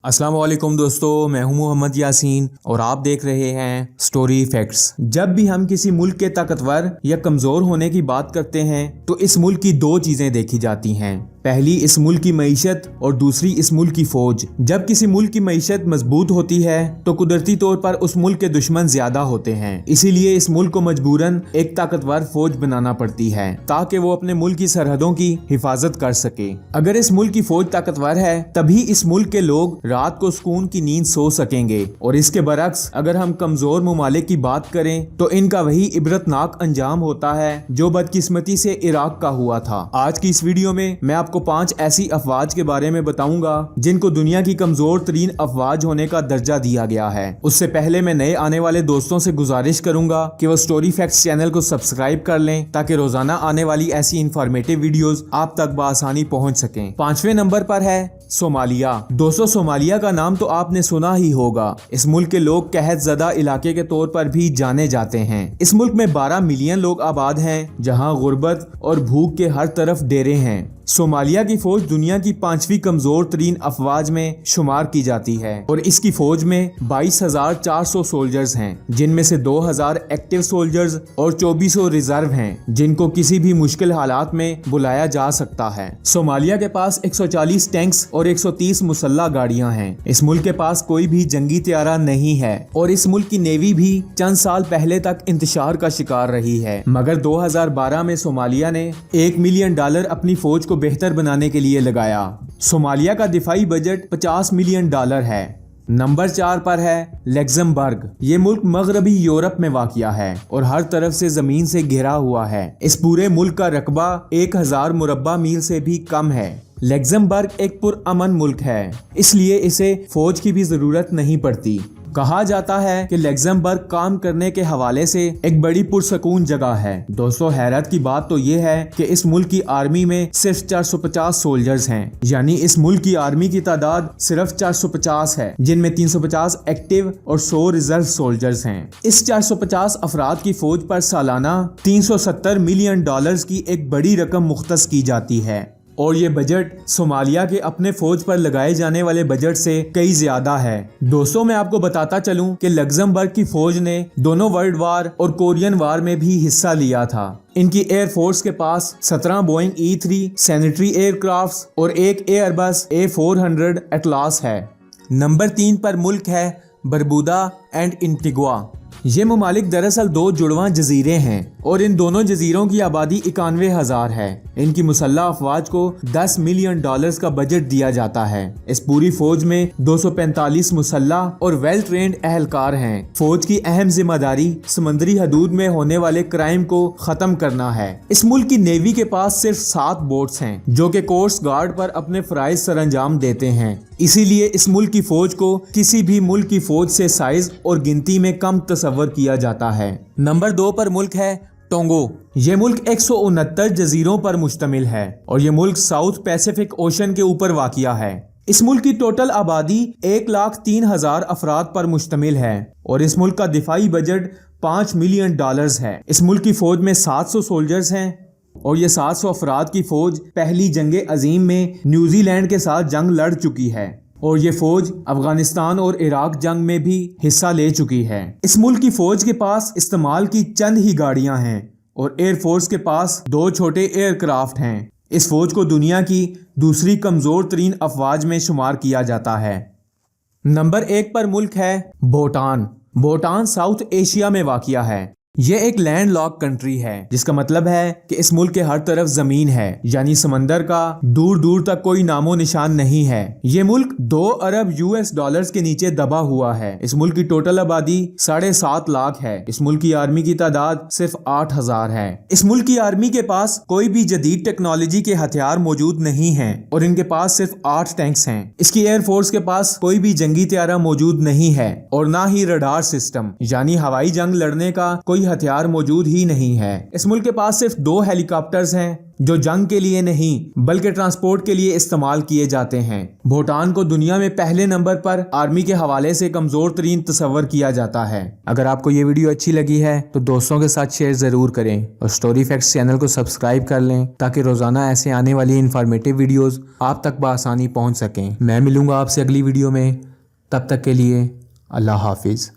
अस्सलाम वालेकुम दोस्तों, मैं हूं मोहम्मद यासीन और आप देख रहे हैं स्टोरी फैक्ट्स। जब भी हम किसी मुल्क के ताकतवर या कमज़ोर होने की बात करते हैं तो इस मुल्क की दो चीज़ें देखी जाती हैं। पहली इस मुल्क की मईशत और दूसरी इस मुल्क की फौज। जब किसी मुल्क की मईशत मजबूत होती है तो कुदरती तौर पर उस मुल्क के दुश्मन ज्यादा होते हैं, इसीलिए इस मुल्क को मजबूरन एक ताकतवर फौज बनाना पड़ती है ताकि वो अपने मुल्क की सरहदों की हिफाजत कर सके। अगर इस मुल्क की फौज ताकतवर है तभी इस मुल्क के लोग रात को सुकून की नींद सो सकेंगे, और इसके बरक्स अगर हम कमजोर ममालिक की बात करें तो इनका वही इबरतनाक अंजाम होता है जो बदकिस्मती से इराक का हुआ था। आज की इस वीडियो में मैं आपको 5 ऐसी अफवाज के बारे में बताऊंगा जिनको दुनिया की कमजोर तरीन अफवाज होने का दर्जा दिया गया है। उससे पहले मैं नए आने वाले दोस्तों से गुजारिश करूंगा कि वो स्टोरी फैक्ट्स चैनल को सब्सक्राइब कर लें ताकि रोजाना आने वाली ऐसी इंफॉर्मेटिव वीडियोस आप तक बआसानी पहुंच सकें। 5वें नंबर पर है सोमालिया। दोस्तों, सोमालिया का नाम तो आपने सुना ही होगा। इस मुल्क के लोग कहत ज़दा इलाके के तौर पर भी जाने जाते हैं। इस मुल्क में 12 मिलियन लोग आबाद हैं जहां गुर्बत और भूख के हर तरफ डेरे हैं। सोमालिया की फौज दुनिया की 5वीं कमजोर तरीन अफवाज में शुमार की जाती है और इसकी फौज में 22,400 सोल्जर्स हैं, जिनमें से 2,000 एक्टिव सोल्जर्स और 2400 रिजर्व हैं जिनको किसी भी मुश्किल हालात में बुलाया जा सकता है। सोमालिया के पास 140 टैंक्स और 130 मुसल्ला गाड़ियां हैं। इस मुल्क के पास कोई भी जंगी तैयारा नहीं है और इस मुल्क की नेवी भी चंद साल पहले तक इंतशार का शिकार रही है, मगर 2012 में सोमालिया ने $1 मिलियन अपनी फौज को बेहतर बनाने के लिए लगाया। सोमालिया का दिफाई बजट $50 मिलियन है। नंबर 4 पर है लग्जमबर्ग। ये मुल्क मगरबी यूरोप में वाक़िया है और हर तरफ से जमीन से घिरा हुआ है। इस पूरे मुल्क का रकबा 1000 मुरब्बा मील से भी कम है। लग्जमबर्ग एक पुरअमन मुल्क है, इसलिए इसे फौज की भी जरूरत नहीं पड़ती। कहा जाता है कि लग्जमबर्ग काम करने के हवाले से एक बड़ी पुरसकून जगह है। दोस्तों, हैरत की बात तो ये है कि इस मुल्क की आर्मी में सिर्फ 450 सोल्जर्स हैं, यानी इस मुल्क की आर्मी की तादाद सिर्फ 450 है, जिनमें 350 एक्टिव और 100 रिजर्व सोल्जर्स हैं। इस 450 अफराद की फौज पर सालाना $370 मिलियन की एक बड़ी रकम मुख्तस की जाती है और ये बजट सोमालिया के अपने फौज पर लगाए जाने वाले बजट से कई ज्यादा है। दोस्तों, मैं आपको बताता चलूं कि लग्जमबर्ग की फौज ने दोनों वर्ल्ड वार और कोरियन वार में भी हिस्सा लिया था। इनकी एयरफोर्स के पास 17 बोइंग E-3 सैनिटरी एयरक्राफ्ट्स और एक एयरबस A400 एटलास है। नंबर 3 पर मुल्क है बरबुदा एंड एंटीगुआ। ये ममालिक दरअसल 2 जुड़वां जजीरे हैं और इन दोनों जजीरों की आबादी 91,000 है। इनकी मुसल्ला अफवाज को $10 मिलियन का बजट दिया जाता है। इस पूरी फौज में 245 मुसल्ला और वेल ट्रेंड एहलकार हैं। फौज की अहम जिम्मेदारी समंदरी हदूद में होने वाले क्राइम को खत्म करना है। इस मुल्क की नेवी के पास सिर्फ 7 बोट्स हैं जो कि कोस्ट गार्ड पर अपने फराइज सरअंजाम देते हैं, इसीलिए इस मुल्क की फौज को किसी भी मुल्क की फौज से साइज और गिनती में कम तस्वर किया जाता है। नंबर 2 पर मुल्क है टोंगो। ये मुल्क 169 जजीरों पर मुश्तमिल है और ये मुल्क साउथ पैसिफिक ओशन के ऊपर वाक़िया है। इस मुल्क की टोटल आबादी 103,000 अफराद पर मुश्तमिल है और इस मुल्क का दिफाई बजट $5 मिलियन है। इस मुल्क की फौज में 700 सोल्जर्स हैं और ये 700 अफराद की फौज पहली जंगे अजीम में न्यूजीलैंड के साथ जंग लड़ चुकी है और ये फौज अफगानिस्तान और इराक जंग में भी हिस्सा ले चुकी है। इस मुल्क की फौज के पास इस्तेमाल की चंद ही गाड़ियां हैं और एयरफोर्स के पास 2 छोटे एयरक्राफ्ट हैं। इस फौज को दुनिया की दूसरी कमजोर तरीन अफवाज में शुमार किया जाता है। नंबर 1 पर मुल्क है भूटान। भूटान साउथ एशिया में वाक़िया है। यह एक लैंड लॉक कंट्री है, जिसका मतलब है कि इस मुल्क के हर तरफ जमीन है, यानी समंदर का दूर दूर तक कोई नामो निशान नहीं है। ये मुल्क 2 अरब US के नीचे दबा हुआ है। इस मुल्क की टोटल आबादी 7.5 लाख है। इस मुल्क की आर्मी की तादाद सिर्फ 8,000 है। इस मुल्क की आर्मी के पास कोई भी जदीद टेक्नोलॉजी के हथियार मौजूद नहीं है और इनके पास सिर्फ 8 टैंक्स हैं। इसकी एयरफोर्स के पास कोई भी जंगी तैयारा मौजूद नहीं है और ना ही रडार सिस्टम, यानी हवाई जंग लड़ने का कोई कोई हथियार मौजूद ही नहीं है। इस मुल्क के पास सिर्फ 2 हेलीकॉप्टर्स हैं जो जंग के लिए नहीं बल्कि ट्रांसपोर्ट के लिए इस्तेमाल किए जाते हैं। भूटान को दुनिया में पहले नंबर पर आर्मी के हवाले से कमजोर तरीन तस्वर किया जाता है। अगर आपको ये वीडियो अच्छी लगी है तो दोस्तों के साथ शेयर जरूर करें और स्टोरी फैक्ट्स चैनल को सब्सक्राइब कर लें ताकि रोजाना ऐसे आने वाली इंफॉर्मेटिव वीडियोस आप तक बआसानी पहुंच सकें। मैं मिलूंगा आपसे अगली वीडियो में, तब तक के लिए अल्लाह हाफिज।